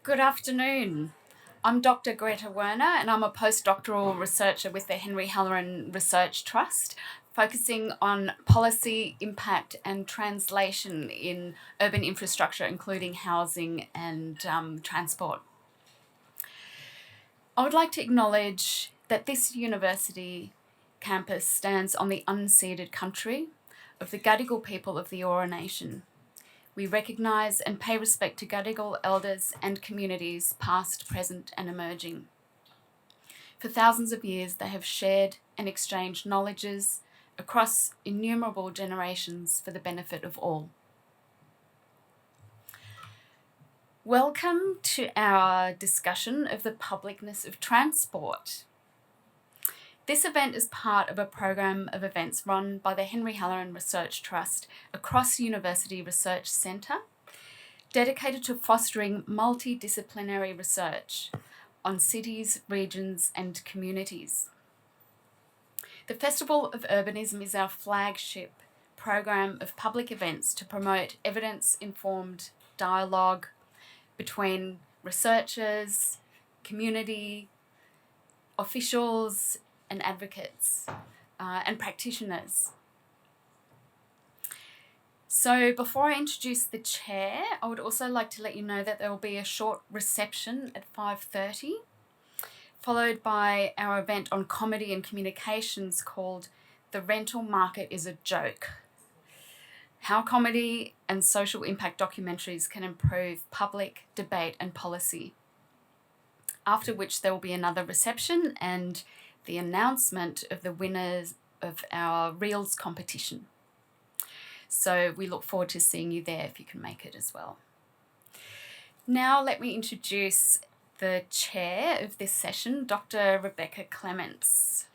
Good afternoon. I'm Dr. Greta Werner and I'm a postdoctoral researcher with the Henry Halloran Research Trust, focusing on policy, impact and translation in urban infrastructure, including housing and transport. I would like to acknowledge that this university campus stands on the unceded country of the Gadigal people of the Eora Nation. We recognise and pay respect to Gadigal elders and communities past, present and emerging. For thousands of years they have shared and exchanged knowledges across innumerable generations for the benefit of all. Welcome to our discussion of the publicness of transport. This event is part of a program of events run by the Henry Halloran Research Trust across University Research Centre, dedicated to fostering multidisciplinary research on cities, regions and communities. The Festival of Urbanism is our flagship program of public events to promote evidence-informed dialogue between researchers, community, officials and advocates and practitioners. So before I introduce the chair, I would also like to let you know that there will be a short reception at 5:30, followed by our event on comedy and communications called The Rental Market is a Joke: How Comedy and Social Impact Documentaries Can Improve Public Debate and Policy. After which there will be another reception and the announcement of the winners of our Reels competition. So we look forward to seeing you there if you can make it as well. Now let me introduce the chair of this session, Dr. Rebecca Clements.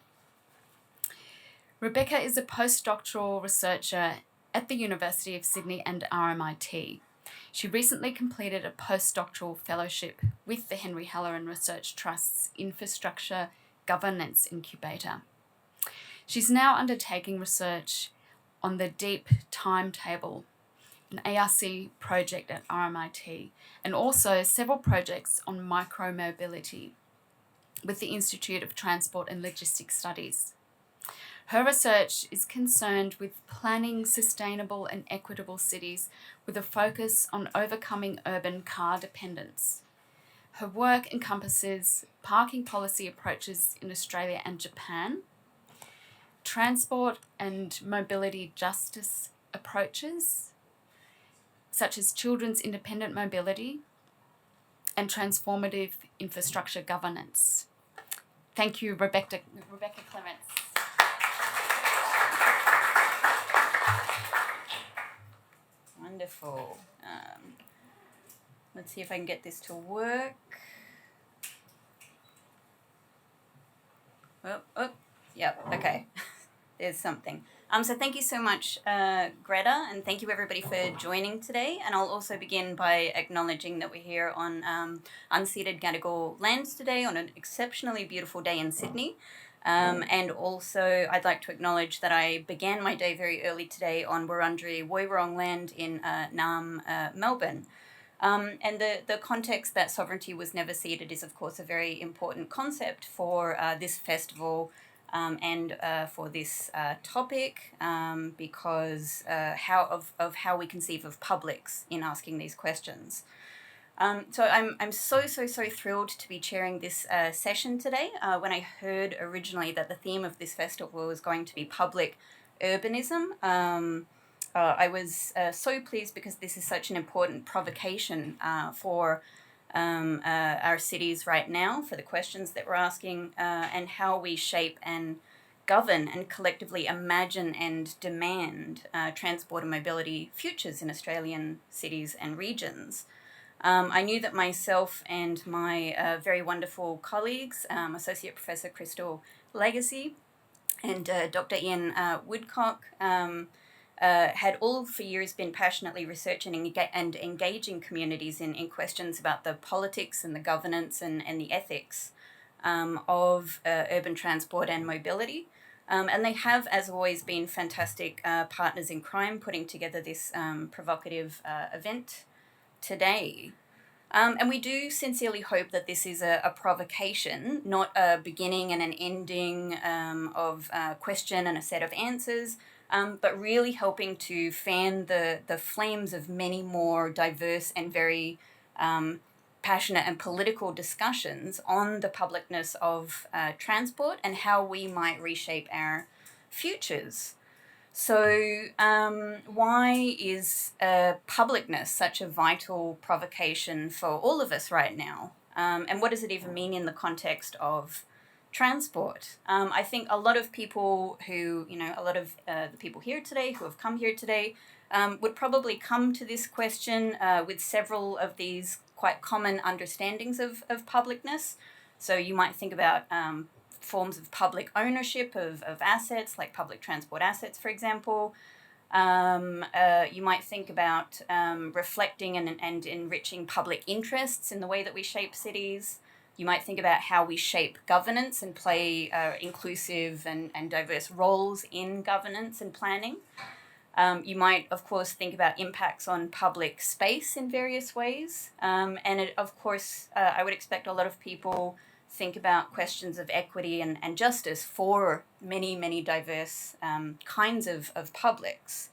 Rebecca is a postdoctoral researcher at the University of Sydney and RMIT. She recently completed a postdoctoral fellowship with the Henry Halloran Research Trust's Infrastructure Governance Incubator. She's now undertaking research on the Deep Timetable, an ARC project at RMIT, and also several projects on micromobility with the Institute of Transport and Logistics Studies. Her research is concerned with planning sustainable and equitable cities with a focus on overcoming urban car dependence. Her work encompasses parking policy approaches in Australia and Japan, transport and mobility justice approaches, such as children's independent mobility, and transformative infrastructure governance. Thank you, Rebecca Clements. Wonderful. Let's see if I can get this to work. Yep, okay. There's something. So thank you so much, Greta, and thank you everybody for joining today. And I'll also begin by acknowledging that we're here on unceded Gadigal lands today on an exceptionally beautiful day in Sydney. And also I'd like to acknowledge that I began my day very early today on Wurundjeri Woiwurrung land in Naarm, Melbourne. And the context that sovereignty was never ceded is, of course, a very important concept for this festival and for this topic, because of how we conceive of publics in asking these questions. So I'm so thrilled to be chairing this session today. When I heard originally that the theme of this festival was going to be public urbanism, I was so pleased because this is such an important provocation for our cities right now, for the questions that we're asking, and how we shape and govern and collectively imagine and demand transport and mobility futures in Australian cities and regions. I knew that myself and my very wonderful colleagues, Associate Professor Crystal Legacy and Dr. Ian Woodcock, had all for years been passionately researching and engaging communities in questions about the politics and the governance and the ethics of urban transport and mobility. And they have, as always, been fantastic partners in crime putting together this provocative event today. And we do sincerely hope that this is a provocation, not a beginning and an ending of a question and a set of answers, but really helping to fan the flames of many more diverse and very passionate and political discussions on the publicness of transport and how we might reshape our futures. So, why is publicness such a vital provocation for all of us right now? And what does it even mean in the context of transport? I think a lot of people who, a lot of the people here today who have come here today would probably come to this question with several of these quite common understandings of publicness. So, you might think about forms of public ownership of assets, like public transport assets, for example. You might think about reflecting and enriching public interests in the way that we shape cities. You might think about how we shape governance and play inclusive and diverse roles in governance and planning. You might, of course, think about impacts on public space in various ways. And of course, I would expect a lot of people think about questions of equity and justice for many, many diverse kinds of publics.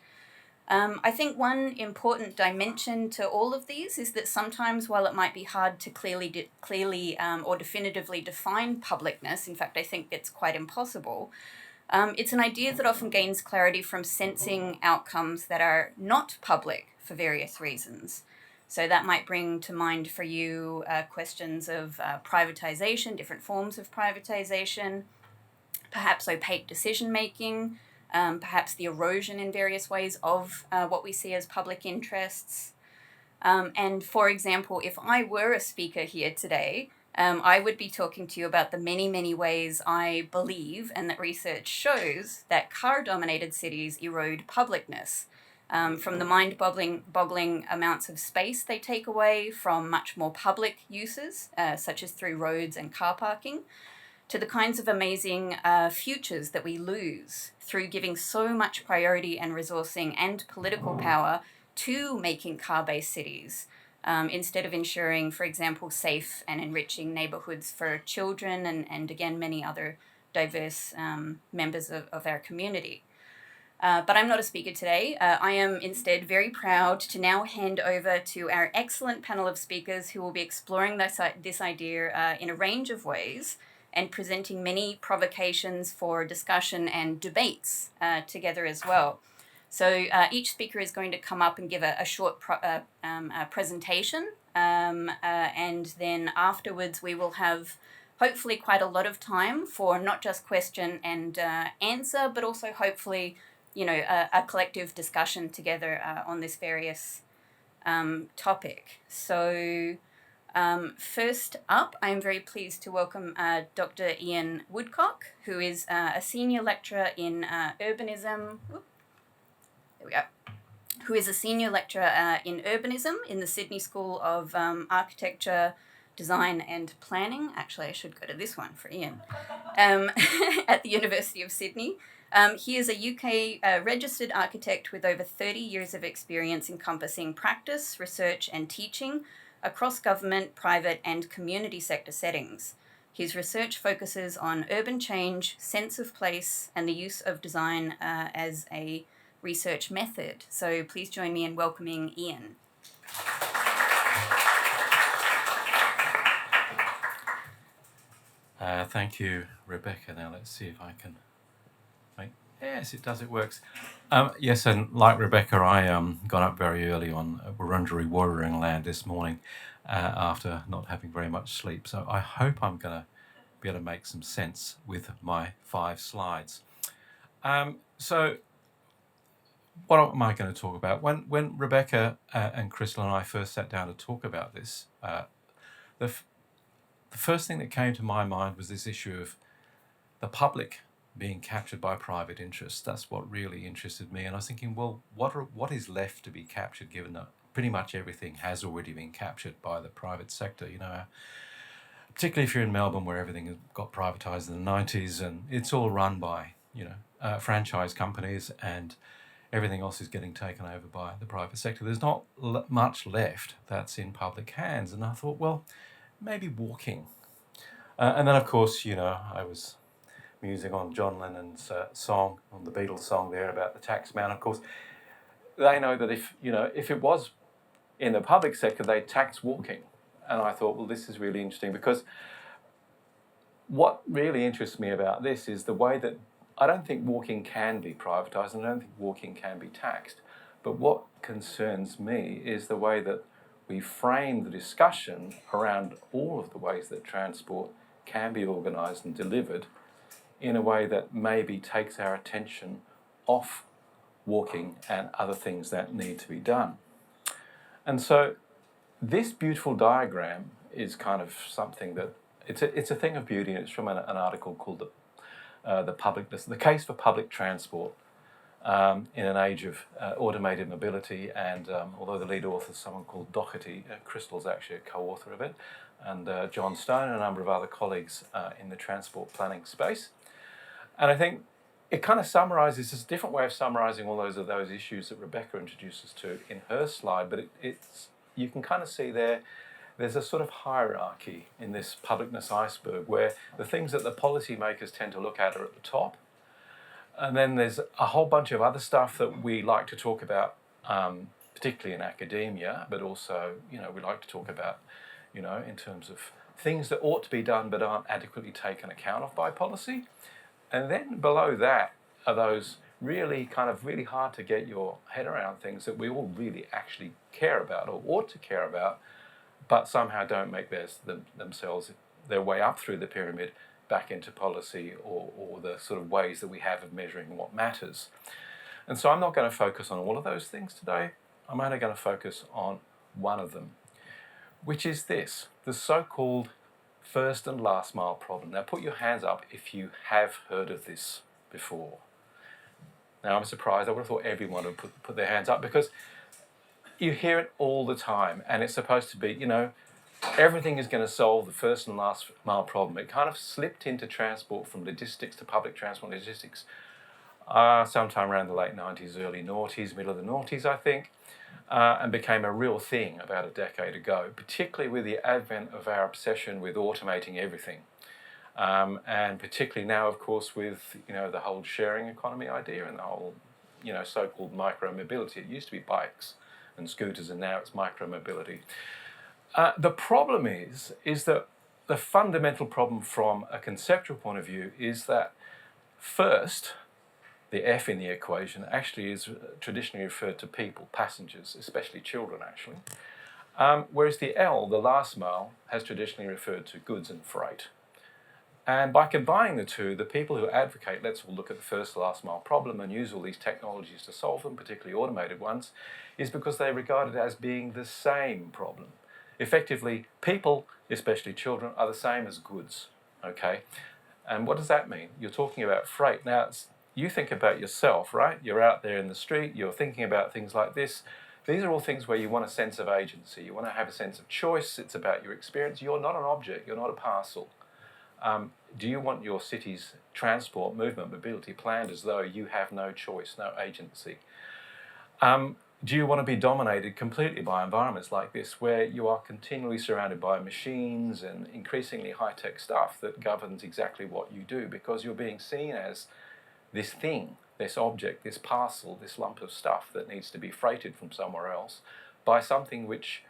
I think one important dimension to all of these is that sometimes, while it might be hard to clearly or definitively define publicness, in fact, I think it's quite impossible, it's an idea that often gains clarity from sensing outcomes that are not public for various reasons. So that might bring to mind for you questions of privatization, different forms of privatization, perhaps opaque decision-making, perhaps the erosion in various ways of what we see as public interests. And for example, if I were a speaker here today, I would be talking to you about the many, many ways I believe and that research shows that car-dominated cities erode publicness. From the mind-boggling amounts of space they take away from much more public uses, such as through roads and car parking, to the kinds of amazing futures that we lose through giving so much priority and resourcing and political power to making car-based cities, instead of ensuring, for example, safe and enriching neighborhoods for children and again, many other diverse members of our community. But I'm not a speaker today. I am instead very proud to now hand over to our excellent panel of speakers who will be exploring this idea in a range of ways and presenting many provocations for discussion and debates together as well. So each speaker is going to come up and give a short presentation, and then afterwards we will have hopefully quite a lot of time for not just question and answer, but also hopefully a collective discussion together on this various topic. So first up, I am very pleased to welcome Dr. Ian Woodcock, who is a senior lecturer in urbanism. There we go. Who is a senior lecturer in urbanism in the Sydney School of Architecture, Design and Planning. Actually, I should go to this one for Ian. At the University of Sydney. He is a UK registered architect with over 30 years of experience encompassing practice, research and teaching across government, private and community sector settings. His research focuses on urban change, sense of place and the use of design as a research method. So please join me in welcoming Ian. Thank you, Rebecca. Now let's see if I can make... Yes, it does. It works. Yes, and like Rebecca, I got up very early on Wurundjeri watering land this morning after not having very much sleep. So I hope I'm going to be able to make some sense with my 5 slides. So what am I going to talk about? When Rebecca and Crystal and I first sat down to talk about this, the first thing that came to my mind was this issue of the public being captured by private interests. That's what really interested me. And I was thinking, well, what is left to be captured, given that pretty much everything has already been captured by the private sector? Particularly if you're in Melbourne, where everything got privatised in the 90s, and it's all run by franchise companies, and everything else is getting taken over by the private sector. There's not much left that's in public hands. And I thought, well, maybe walking. And then, of course, I was musing on John Lennon's song, on the Beatles song there about the tax man. Of course, they know that if it was in the public sector, they'd tax walking. And I thought, well, this is really interesting, because what really interests me about this is the way that I don't think walking can be privatised, and I don't think walking can be taxed. But what concerns me is the way that we frame the discussion around all of the ways that transport can be organised and delivered in a way that maybe takes our attention off walking and other things that need to be done. And so this beautiful diagram is kind of something that it's a thing of beauty, and it's from an article called the case for public transport in an age of automated mobility. And although the lead author is someone called Doherty, Crystal's actually a co-author of it, and John Stone and a number of other colleagues in the transport planning space. And I think it kind of summarises, it's a different way of summarising all those issues that Rebecca introduces to in her slide, but it's you can kind of see there's a sort of hierarchy in this publicness iceberg, where the things that the policymakers tend to look at are at the top. And then there's a whole bunch of other stuff that we like to talk about, particularly in academia, but also, we like to talk about, in terms of things that ought to be done but aren't adequately taken account of by policy. And then below that are those really hard to get your head around things that we all really actually care about or ought to care about, but somehow don't make themselves their way up through the pyramid back into policy or the sort of ways that we have of measuring what matters. And so I'm not going to focus on all of those things today. I'm only going to focus on one of them, which is this, the so-called first and last mile problem. Now put your hands up if you have heard of this before. Now I'm surprised. I would have thought everyone would put their hands up, because you hear it all the time, and it's supposed to be, everything is going to solve the first and last mile problem. It kind of slipped into transport from logistics to public transport logistics sometime around the late 90s, early noughties, middle of the noughties, I think, and became a real thing about a decade ago, particularly with the advent of our obsession with automating everything. And particularly now, of course, with the whole sharing economy idea and the whole so-called micro-mobility. It used to be bikes and scooters, and now it's micro-mobility. The problem is that the fundamental problem from a conceptual point of view is that first, the F in the equation actually is traditionally referred to people, passengers, especially children actually, whereas the L, the last mile, has traditionally referred to goods and freight. And by combining the two, the people who advocate, let's all look at the first last mile problem and use all these technologies to solve them, particularly automated ones, is because they regard it as being the same problem. Effectively, people, especially children, are the same as goods, okay? And what does that mean? You're talking about freight. Now, you think about yourself, right? You're out there in the street, you're thinking about things like this. These are all things where you want a sense of agency. You want to have a sense of choice. It's about your experience. You're not an object. You're not a parcel. Do you want your city's transport, movement, mobility planned as though you have no choice, no agency? Do you want to be dominated completely by environments like this, where you are continually surrounded by machines and increasingly high-tech stuff that governs exactly what you do, because you're being seen as this thing, this object, this parcel, this lump of stuff that needs to be freighted from somewhere else by something which,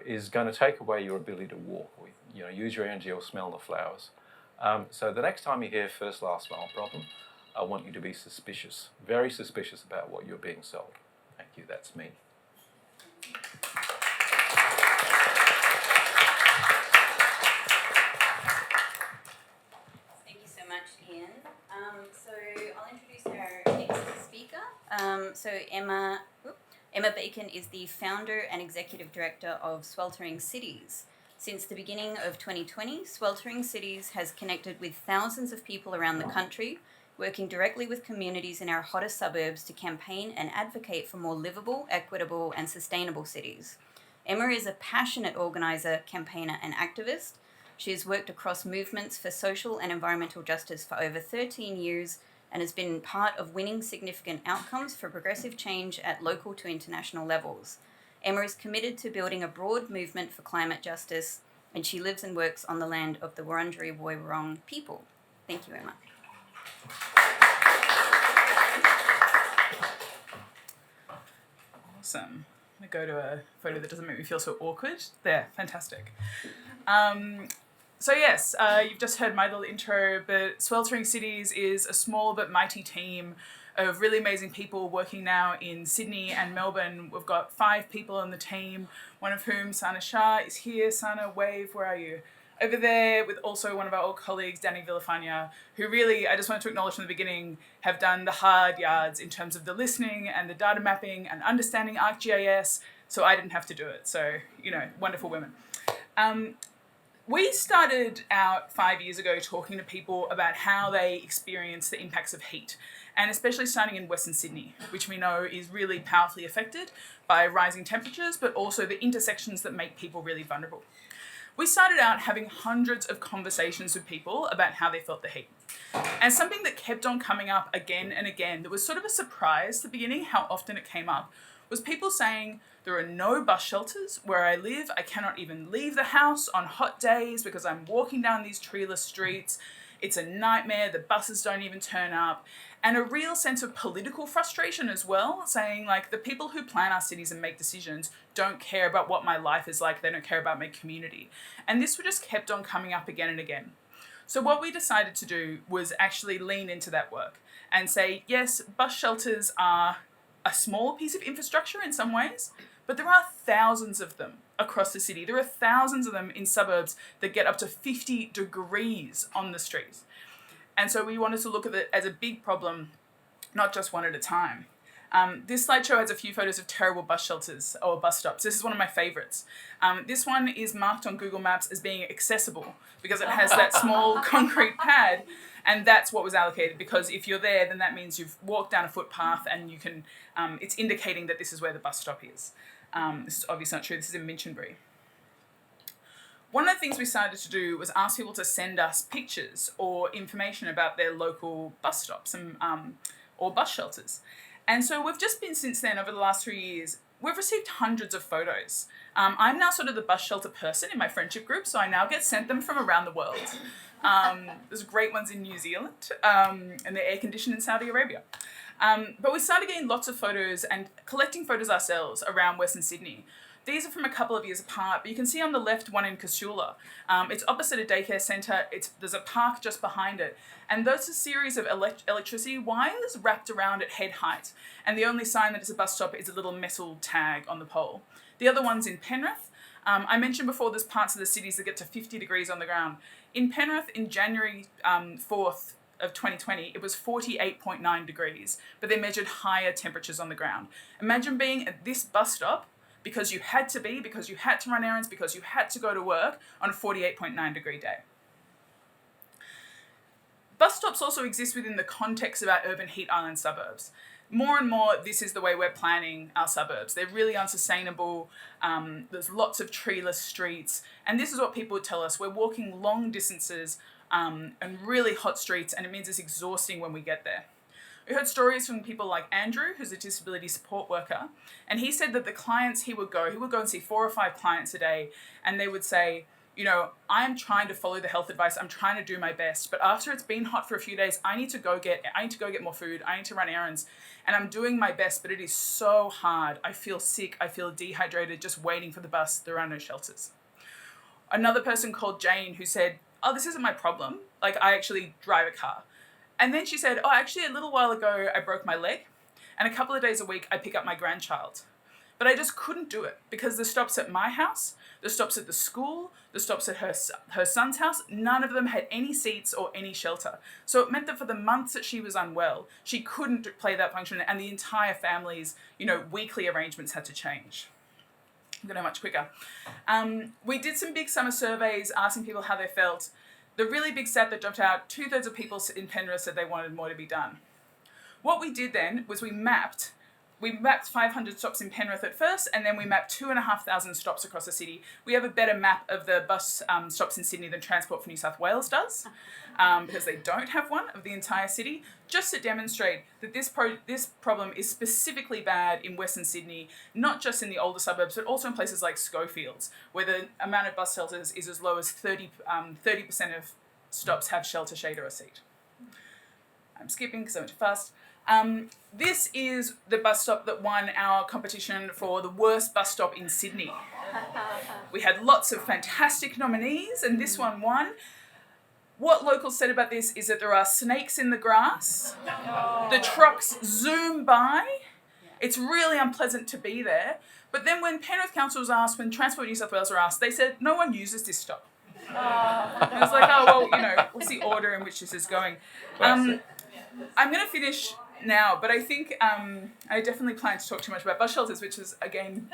is going to take away your ability to walk, or, use your energy or smell the flowers. So the next time you hear first last mile problem, I want you to be suspicious, very suspicious about what you're being sold. Thank you, that's me. Thank you so much, Ian. So I'll introduce our next speaker. So Emma Bacon is the founder and executive director of Sweltering Cities. Since the beginning of 2020, Sweltering Cities has connected with thousands of people around the country, working directly with communities in our hottest suburbs to campaign and advocate for more livable, equitable, and sustainable cities. Emma is a passionate organiser, campaigner, and activist. She has worked across movements for social and environmental justice for over 13 years, and has been part of winning significant outcomes for progressive change at local to international levels. Emma is committed to building a broad movement for climate justice, and she lives and works on the land of the Wurundjeri Woiwurrung people. Thank you, Emma. Awesome. I'm going to go to a photo that doesn't make me feel so awkward. There, fantastic. So yes, you've just heard my little intro, but Sweltering Cities is a small but mighty team of really amazing people working now in Sydney and Melbourne. We've got 5 people on the team, one of whom, Sana Shah, is here. Sana, wave, where are you? Over there with also one of our old colleagues, Danny Villafania, who really, I just wanted to acknowledge from the beginning, have done the hard yards in terms of the listening and the data mapping and understanding ArcGIS, so I didn't have to do it. So, wonderful women. We started out 5 years ago talking to people about how they experience the impacts of heat, and especially starting in Western Sydney, which we know is really powerfully affected by rising temperatures, but also the intersections that make people really vulnerable. We started out having hundreds of conversations with people about how they felt the heat. And something that kept on coming up again and again, that was sort of a surprise at the beginning, how often it came up, was people saying, there are no bus shelters where I live. I cannot even leave the house on hot days because I'm walking down these treeless streets. It's a nightmare. The buses don't even turn up. And a real sense of political frustration as well, saying like the people who plan our cities and make decisions don't care about what my life is like. They don't care about my community. And this just kept on coming up again and again. So what we decided to do was actually lean into that work and say, yes, bus shelters are a small piece of infrastructure in some ways, but there are thousands of them across the city. There are thousands of them in suburbs that get up to 50 degrees on the streets. And so we wanted to look at it as a big problem, not just one at a time. This slideshow has a few photos of terrible bus shelters or bus stops. This is one of my favorites. This one is marked on Google Maps as being accessible because it has that small concrete pad, and that's what was allocated, because if you're there, then that means you've walked down a footpath and you can, it's indicating that this is where the bus stop is. This is obviously not true. This is in Minchinbury. One of the things we started to do was ask people to send us pictures or information about their local bus stops and, or bus shelters. And so we've just been, since then, over the last 3 years, we've received hundreds of photos. I'm now sort of the bus shelter person in my friendship group, so I now get sent them from around the world. There's great ones in New Zealand, and they're air-conditioned in Saudi Arabia. But we started getting lots of photos and collecting photos ourselves around Western Sydney. These are from a couple of years apart, but you can see on the left one in Casula. It's opposite a daycare centre. There's a park just behind it. And those are a series of electricity wires wrapped around at head height. And the only sign that it's a bus stop is a little metal tag on the pole. The other one's in Penrith. I mentioned before there's parts of the cities that get to 50 degrees on the ground. In Penrith, in January 4th of 2020, it was 48.9 degrees, but they measured higher temperatures on the ground. Imagine being at this bus stop because you had to be, because you had to run errands, because you had to go to work on a 48.9 degree day. Bus stops also exist within the context of our urban heat island suburbs. More and more, this is the way we're planning our suburbs. They're really unsustainable. There's lots of treeless streets. And this is what people would tell us. We're walking long distances and really hot streets, and it means it's exhausting when we get there. We heard stories from people like Andrew, who's a disability support worker, and he said that the clients he would go and see 4 or 5 clients a day, and they would say, I'm trying to follow the health advice, I'm trying to do my best, but after it's been hot for a few days, I need to go get more food, I need to run errands, and I'm doing my best, but it is so hard. I feel sick, I feel dehydrated, just waiting for the bus. There are no shelters. Another person called Jane who said, this isn't my problem. I actually drive a car. And then she said, actually a little while ago, I broke my leg, and a couple of days a week, I pick up my grandchild. But I just couldn't do it because the stops at my house, the stops at the school, the stops at her son's house, none of them had any seats or any shelter. So it meant that for the months that she was unwell, she couldn't play that function, and the entire family's, weekly arrangements had to change. I'm going to go much quicker. We did some big summer surveys asking people how they felt. The really big stat that jumped out, 2/3 of people in Penrith said they wanted more to be done. What we did then was we mapped we mapped 500 stops in Penrith at first, and then we mapped 2,500 stops across the city. We have a better map of the bus stops in Sydney than Transport for New South Wales does, because they don't have one of the entire city, just to demonstrate that this problem is specifically bad in Western Sydney, not just in the older suburbs, but also in places like Schofields, where the amount of bus shelters is as low as 30% of stops have shelter, shade, or a seat. I'm skipping because I went too fast. This is the bus stop that won our competition for the worst bus stop in Sydney. We had lots of fantastic nominees, and this one won. What locals said about this is that there are snakes in the grass. The trucks zoom by. It's really unpleasant to be there. But then when Penrith Council was asked, when Transport New South Wales were asked, they said, no one uses this stop. And I was like, oh, well, what's the order in which this is going? I'm going to finish now, but I think I definitely plan to talk too much about bus shelters, which is, again,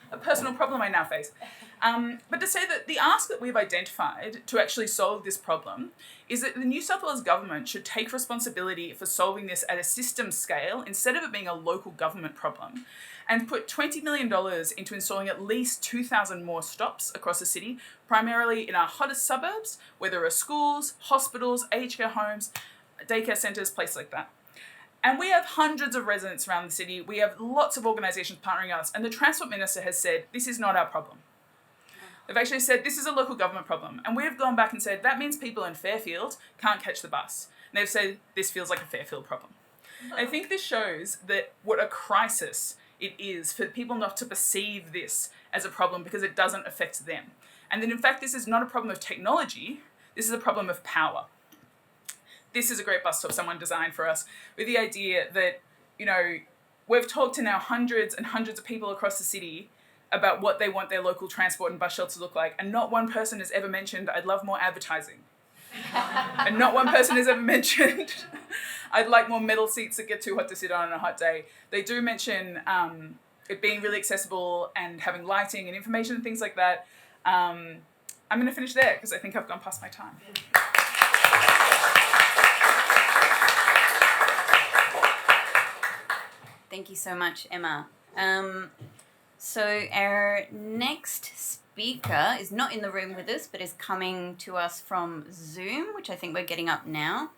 a personal problem I now face. But to say that the ask that we've identified to actually solve this problem is that the New South Wales government should take responsibility for solving this at a system scale instead of it being a local government problem, and put $20 million into installing at least 2,000 more stops across the city, primarily in our hottest suburbs, where there are schools, hospitals, aged care homes, daycare centres, places like that. And we have hundreds of residents around the city. We have lots of organisations partnering us, and the Transport Minister has said, this is not our problem. They've actually said, this is a local government problem. And we've gone back and said, that means people in Fairfield can't catch the bus. And they've said, this feels like a Fairfield problem. And I think this shows that what a crisis it is for people not to perceive this as a problem because it doesn't affect them. And that in fact, this is not a problem of technology, this is a problem of power. This is a great bus stop someone designed for us, with the idea that, we've talked to now hundreds and hundreds of people across the city about what they want their local transport and bus shelters to look like, and not one person has ever mentioned, I'd love more advertising. And not one person has ever mentioned, I'd like more metal seats that get too hot to sit on a hot day. They do mention it being really accessible and having lighting and information and things like that. I'm going to finish there because I think I've gone past my time. Thank you so much, Emma. So our next speaker is not in the room with us, but is coming to us from Zoom, which I think we're getting up now.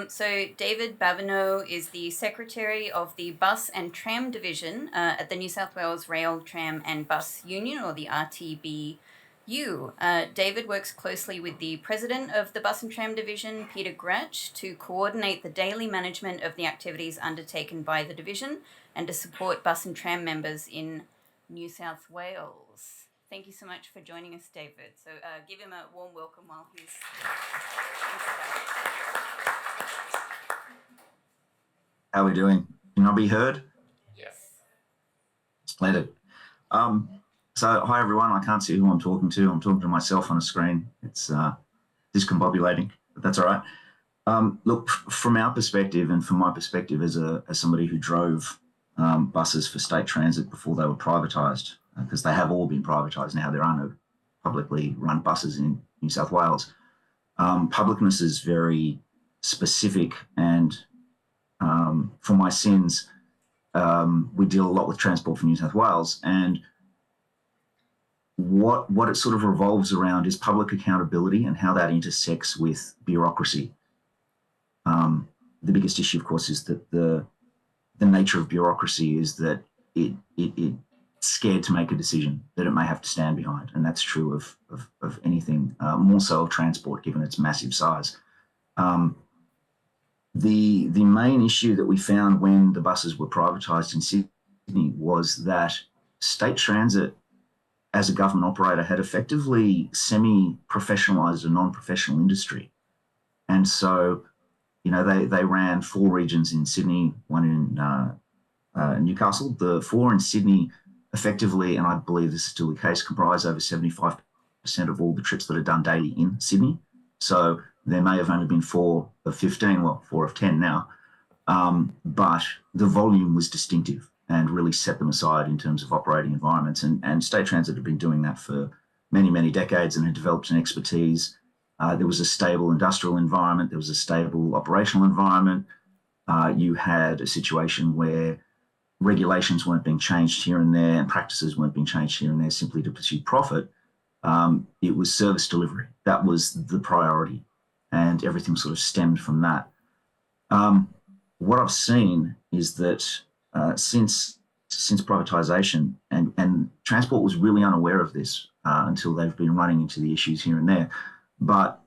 So David Babineau is the Secretary of the Bus and Tram Division at the New South Wales Rail, Tram and Bus Union, or the RTBU. David works closely with the President of the Bus and Tram Division, Peter Gratch, to coordinate the daily management of the activities undertaken by the division and to support bus and tram members in New South Wales. Thank you so much for joining us, David. So give him a warm welcome while he's... How are we doing? Can I be heard? Yes. Splendid. So, hi everyone. I can't see who I'm talking to. I'm talking to myself on a screen. It's discombobulating, but that's all right. Look, from our perspective and from my perspective as somebody who drove buses for state transit before they were privatised, because they have all been privatised now. There are no publicly run buses in New South Wales. Publicness is very specific, and for my sins, we deal a lot with Transport for New South Wales, and what it sort of revolves around is public accountability and how that intersects with bureaucracy. The biggest issue, of course, is that the nature of bureaucracy is that it's scared to make a decision that it may have to stand behind, and that's true of anything, more so of transport, given its massive size. The main issue that we found when the buses were privatised in Sydney was that state transit, as a government operator, had effectively semi-professionalised a non-professional industry. And so, they ran 4 regions in Sydney, one in Newcastle. The 4 in Sydney effectively, and I believe this is still the case, comprise over 75% of all the trips that are done daily in Sydney. So there may have only been 4 of 15, well, 4 of 10 now, but the volume was distinctive and really set them aside in terms of operating environments. And State Transit had been doing that for many, many decades and had developed an expertise. There was a stable industrial environment. There was a stable operational environment. You had a situation where regulations weren't being changed here and there and practices weren't being changed here and there simply to pursue profit. It was service delivery. That was the priority, and everything sort of stemmed from that. What I've seen is that since privatisation, and Transport was really unaware of this until they've been running into the issues here and there, but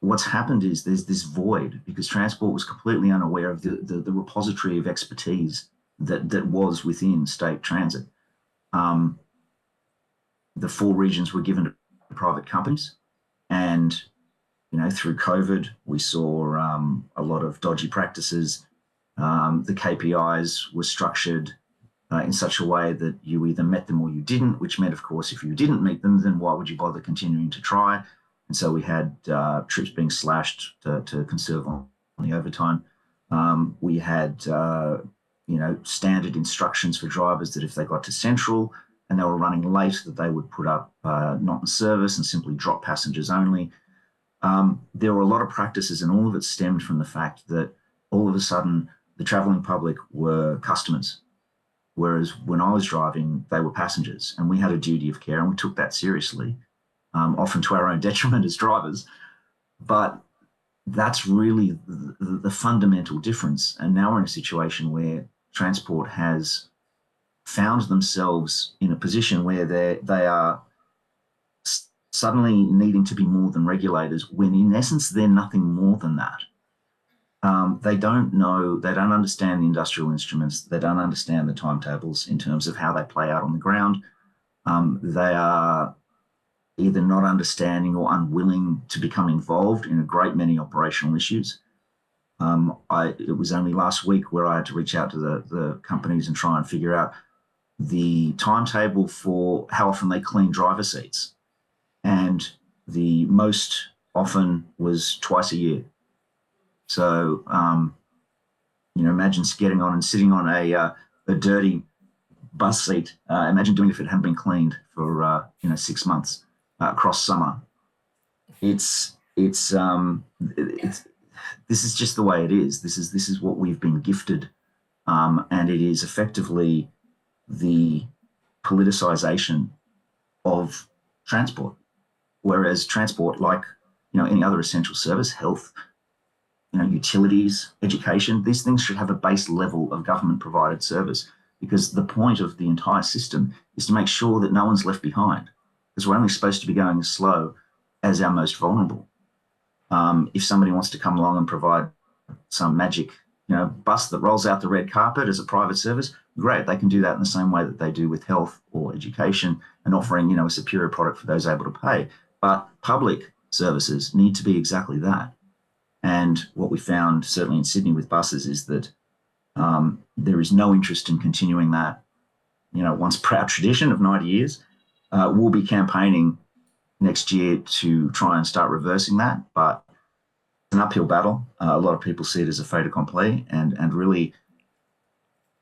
what's happened is there's this void because Transport was completely unaware of the repository of expertise that was within state transit. The 4 regions were given to private companies, and through COVID, we saw a lot of dodgy practices. The KPIs were structured in such a way that you either met them or you didn't, which meant, of course, if you didn't meet them, then why would you bother continuing to try? And so we had trips being slashed to conserve on the overtime. We had, standard instructions for drivers that if they got to Central and they were running late, that they would put up not in service and simply drop passengers only. There were a lot of practices, and all of it stemmed from the fact that all of a sudden the travelling public were customers, whereas when I was driving, they were passengers, and we had a duty of care, and we took that seriously, often to our own detriment as drivers. But that's really the fundamental difference. And now we're in a situation where Transport has found themselves in a position where they are suddenly needing to be more than regulators, when in essence they're nothing more than that. They don't know, they don't understand the industrial instruments, they don't understand the timetables in terms of how they play out on the ground. They are either not understanding or unwilling to become involved in a great many operational issues. It was only last week where I had to reach out to the companies and try and figure out the timetable for how often they clean driver seats. And the most often was twice a year. So, imagine getting on and sitting on a dirty bus seat. Imagine doing it if it hadn't been cleaned for 6 months across summer. It's this is just the way it is. This is what we've been gifted, and it is effectively the politicization of transport. Whereas transport, like any other essential service, health, utilities, education, these things should have a base level of government provided service, because the point of the entire system is to make sure that no one's left behind, because we're only supposed to be going as slow as our most vulnerable. If somebody wants to come along and provide some magic bus that rolls out the red carpet as a private service, great, they can do that in the same way that they do with health or education, and offering a superior product for those able to pay. But public services need to be exactly that. And what we found, certainly in Sydney with buses, is that there is no interest in continuing that, once proud tradition of 90 years. We'll be campaigning next year to try and start reversing that, but it's an uphill battle. A lot of people see it as a fait accompli, and really,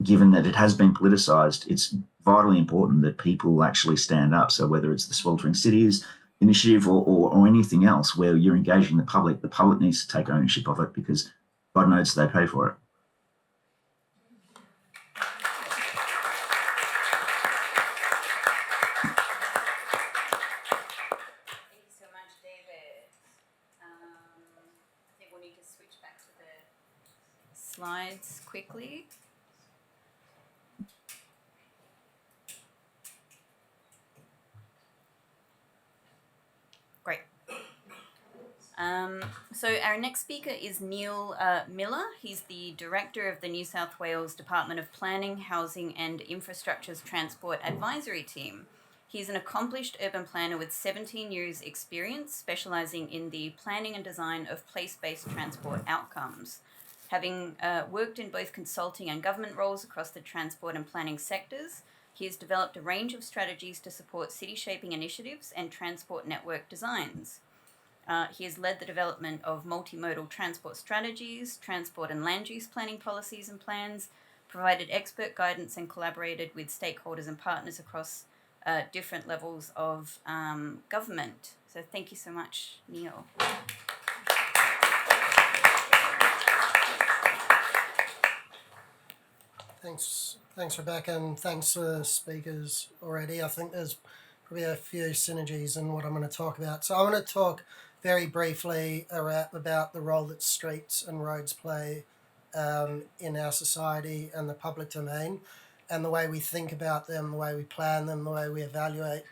given that it has been politicised, it's vitally important that people actually stand up. So whether it's the Sweltering Cities initiative or anything else where you're engaging the public needs to take ownership of it, because God knows they pay for it. Thank you so much, David. I think we'll need to switch back to the slides quickly. Great. So our next speaker is Neil Miller. He's the Director of the New South Wales Department of Planning, Housing and Infrastructure's Transport Advisory Team. He's an accomplished urban planner with 17 years' experience, specialising in the planning and design of place-based transport outcomes. Having worked in both consulting and government roles across the transport and planning sectors, he has developed a range of strategies to support city-shaping initiatives and transport network designs. He has led the development of multimodal transport strategies, transport and land use planning policies and plans, provided expert guidance and collaborated with stakeholders and partners across different levels of government. So thank you so much, Neil. Thanks, Rebecca, and thanks to the speakers already. I think there's probably a few synergies in what I'm going to talk about. So I want to talk very briefly about the role that streets and roads play in our society and the public domain, and the way we think about them, the way we plan them, the way we evaluate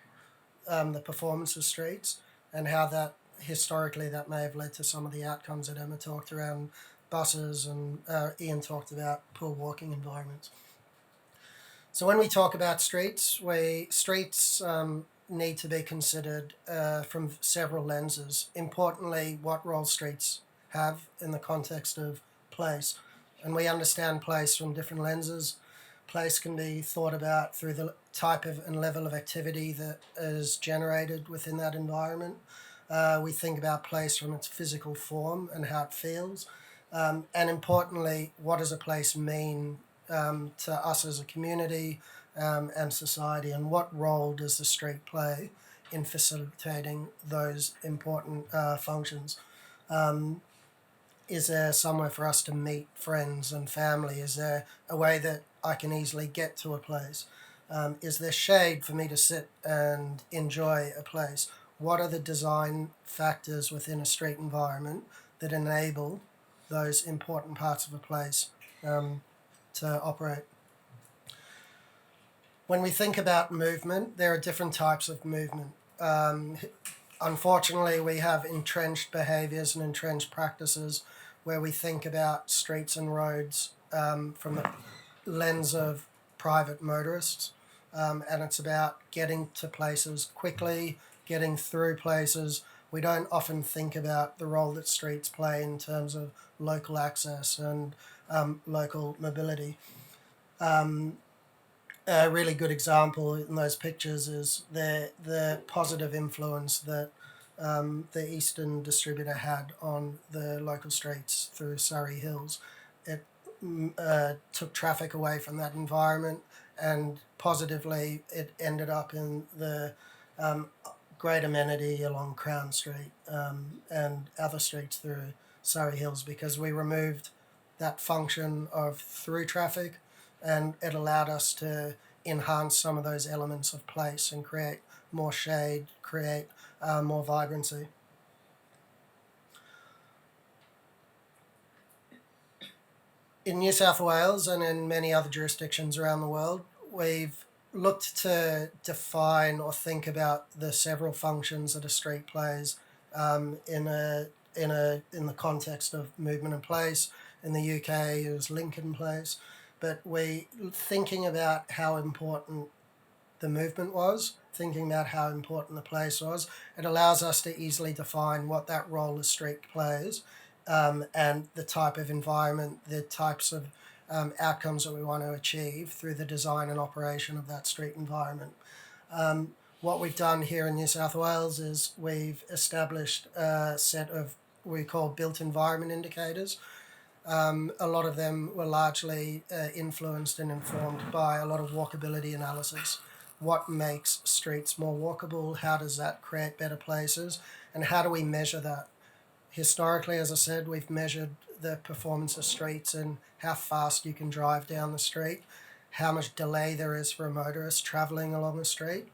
the performance of streets, and how that historically that may have led to some of the outcomes that Emma talked around buses, and Ian talked about poor walking environments. So when we talk about streets, streets need to be considered from several lenses. Importantly, what role streets have in the context of place. And we understand place from different lenses. Place can be thought about through the type of and level of activity that is generated within that environment. We think about place from its physical form and how it feels. And importantly, what does a place mean to us as a community and society, and what role does the street play in facilitating those important functions? Is there somewhere for us to meet friends and family? Is there a way that I can easily get to a place? Is there shade for me to sit and enjoy a place? What are the design factors within a street environment that enable those important parts of a place to operate? When we think about movement, there are different types of movement. Unfortunately, we have entrenched behaviours and entrenched practices where we think about streets and roads from the lens of private motorists, and it's about getting to places quickly, getting through places. We don't often think about the role that streets play in terms of local access and local mobility. A really good example in those pictures is the positive influence that the Eastern distributor had on the local streets through Surrey Hills. It took traffic away from that environment, and positively it ended up in the great amenity along Crown Street and other streets through Surrey Hills, because we removed that function of through traffic, and it allowed us to enhance some of those elements of place and create more shade, create more vibrancy. In New South Wales and in many other jurisdictions around the world, we've looked to define or think about the several functions that a street plays in the context of movement and place. In the UK, it was Lincoln Place. But we thinking about how important the movement was, thinking about how important the place was, it allows us to easily define what that role a street plays, and the type of environment, the types of outcomes that we want to achieve through the design and operation of that street environment. What we've done here in New South Wales is we've established a set of what we call built environment indicators. A lot of them were largely influenced and informed by a lot of walkability analysis. What makes streets more walkable? How does that create better places? And how do we measure that? Historically, as I said, we've measured the performance of streets and how fast you can drive down the street, how much delay there is for a motorist travelling along the street.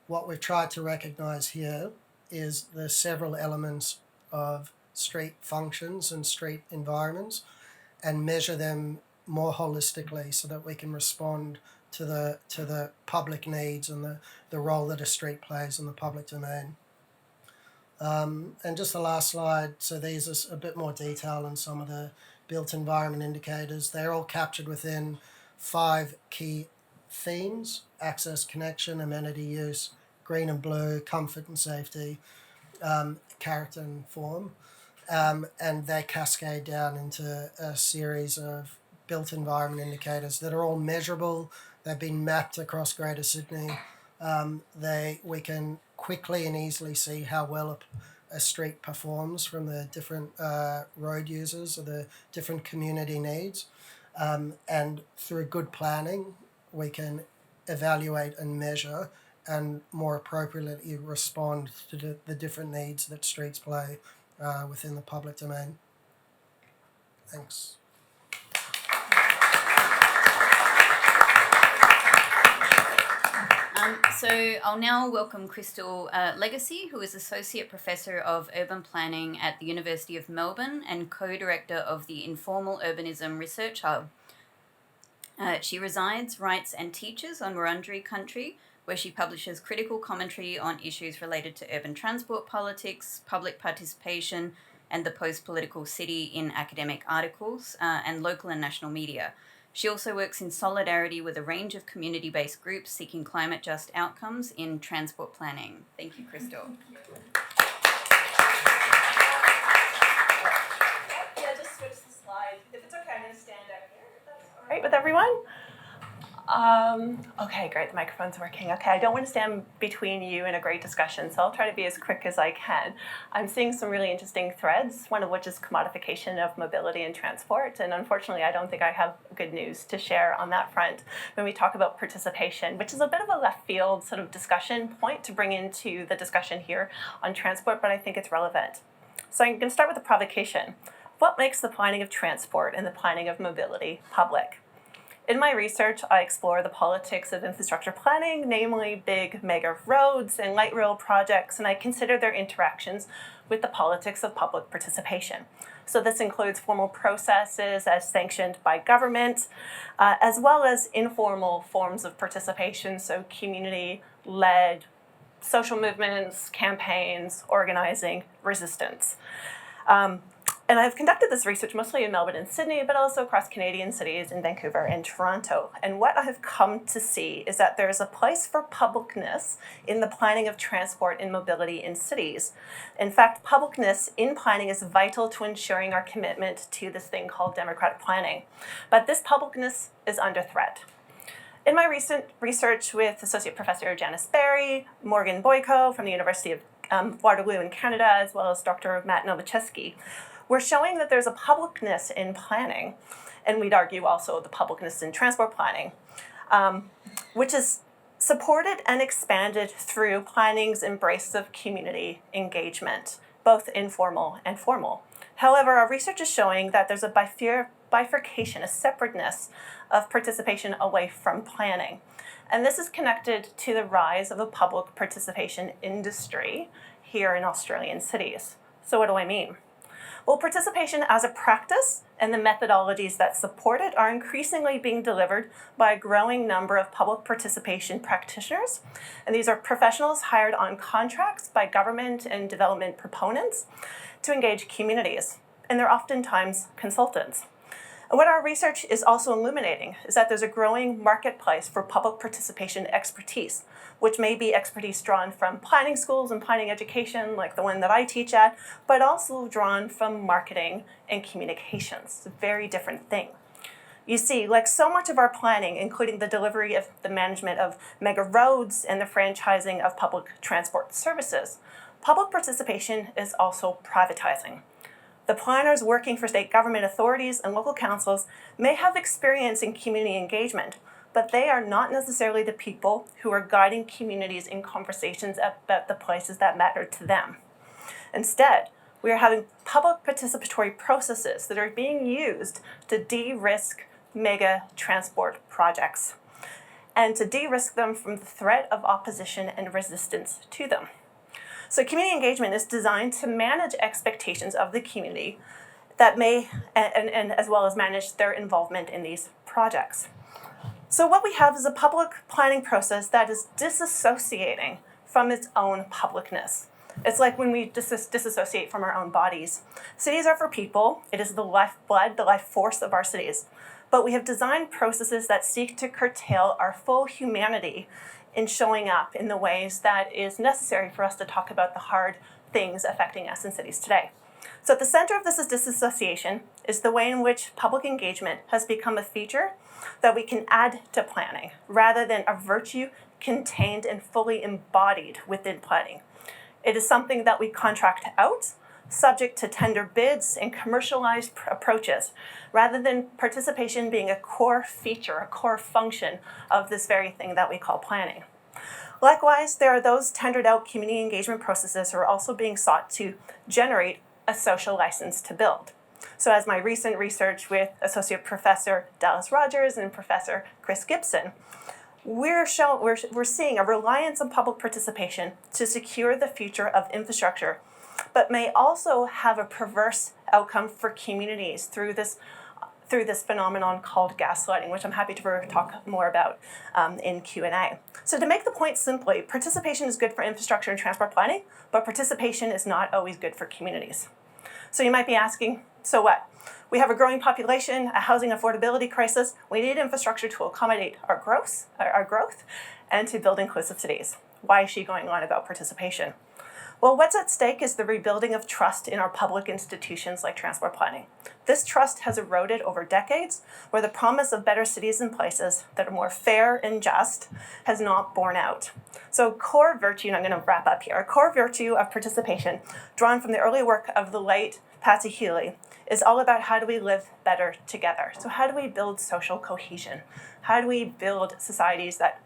What we've tried to recognise here is the several elements of street functions and street environments, and measure them more holistically so that we can respond to the public needs and the role that a street plays in the public domain. And just the last slide, so these are a bit more detail on some of the built environment indicators. They're all captured within 5 key themes: access, connection, amenity use, green and blue, comfort and safety, character and form. And they cascade down into a series of built environment indicators that are all measurable. They've been mapped across Greater Sydney. We can quickly and easily see how well a street performs from the different road users or the different community needs. And through good planning, we can evaluate and measure and more appropriately respond to the different needs that streets play within the public domain. Thanks. So I'll now welcome Crystal Legacy, who is Associate Professor of Urban Planning at the University of Melbourne and Co-Director of the Informal Urbanism Research Hub. She resides, writes and teaches on Wurundjeri country, where she publishes critical commentary on issues related to urban transport politics, public participation, and the post-political city in academic articles and local and national media. She also works in solidarity with a range of community-based groups seeking climate-just outcomes in transport planning. Thank you, Crystal. Yeah, just switch the slide. If it's okay, I'm going to stand out here. If that's all right with everyone? Okay, great. The microphone's working. Okay, I don't want to stand between you and a great discussion, so I'll try to be as quick as I can. I'm seeing some really interesting threads, one of which is commodification of mobility and transport, and unfortunately I don't think I have good news to share on that front when we talk about participation, which is a bit of a left field sort of discussion point to bring into the discussion here on transport, but I think it's relevant. So I'm going to start with the provocation. What makes the planning of transport and the planning of mobility public? In my research, I explore the politics of infrastructure planning, namely big mega roads and light rail projects, and I consider their interactions with the politics of public participation. So this includes formal processes as sanctioned by government, as well as informal forms of participation, so community-led social movements, campaigns, organizing, resistance. And I've conducted this research mostly in Melbourne and Sydney, but also across Canadian cities in Vancouver and Toronto. And what I have come to see is that there's a place for publicness in the planning of transport and mobility in cities. In fact, publicness in planning is vital to ensuring our commitment to this thing called democratic planning. But this publicness is under threat. In my recent research with Associate Professor Janice Berry, Morgan Boyko from the University of Waterloo in Canada, as well as Dr. Matt Nowaczewski, we're showing that there's a publicness in planning, and we'd argue also the publicness in transport planning, which is supported and expanded through planning's embrace of community engagement, both informal and formal. However, our research is showing that there's a bifurcation, a separateness of participation away from planning. And this is connected to the rise of a public participation industry here in Australian cities. So what do I mean? Well, participation as a practice and the methodologies that support it are increasingly being delivered by a growing number of public participation practitioners. And these are professionals hired on contracts by government and development proponents to engage communities. And they're oftentimes consultants. And what our research is also illuminating is that there's a growing marketplace for public participation expertise, which may be expertise drawn from planning schools and planning education, like the one that I teach at, but also drawn from marketing and communications. It's a very different thing. You see, like so much of our planning, including the delivery of the management of mega roads and the franchising of public transport services, public participation is also privatizing. The planners working for state government authorities and local councils may have experience in community engagement, but they are not necessarily the people who are guiding communities in conversations about the places that matter to them. Instead, we are having public participatory processes that are being used to de-risk mega transport projects and to de-risk them from the threat of opposition and resistance to them. So community engagement is designed to manage expectations of the community that may, and as well as manage their involvement in these projects. So what we have is a public planning process that is disassociating from its own publicness. It's like when we disassociate from our own bodies. Cities are for people. It is the lifeblood, the life force of our cities. But we have designed processes that seek to curtail our full humanity in showing up in the ways that is necessary for us to talk about the hard things affecting us in cities today. So at the center of this disassociation is the way in which public engagement has become a feature that we can add to planning, rather than a virtue contained and fully embodied within planning. It is something that we contract out, subject to tender bids and commercialized approaches, rather than participation being a core feature, a core function of this very thing that we call planning. Likewise, there are those tendered out community engagement processes who are also being sought to generate a social license to build. So as my recent research with Associate Professor Dallas Rogers and Professor Chris Gibson we're seeing a reliance on public participation to secure the future of infrastructure, but may also have a perverse outcome for communities through this phenomenon called gaslighting, which I'm happy to talk more about in Q&A. So to make the point simply, participation is good for infrastructure and transport planning, but participation is not always good for communities. So you might be asking, so what? We have a growing population, a housing affordability crisis. We need infrastructure to accommodate our growth, and to build inclusive cities. Why is she going on about participation? Well, what's at stake is the rebuilding of trust in our public institutions like transport planning. This trust has eroded over decades, where the promise of better cities and places that are more fair and just has not borne out. So core virtue, and I'm going to wrap up here, a core virtue of participation, drawn from the early work of the late Patsy Healy, is all about how do we live better together. So how do we build social cohesion? How do we build societies that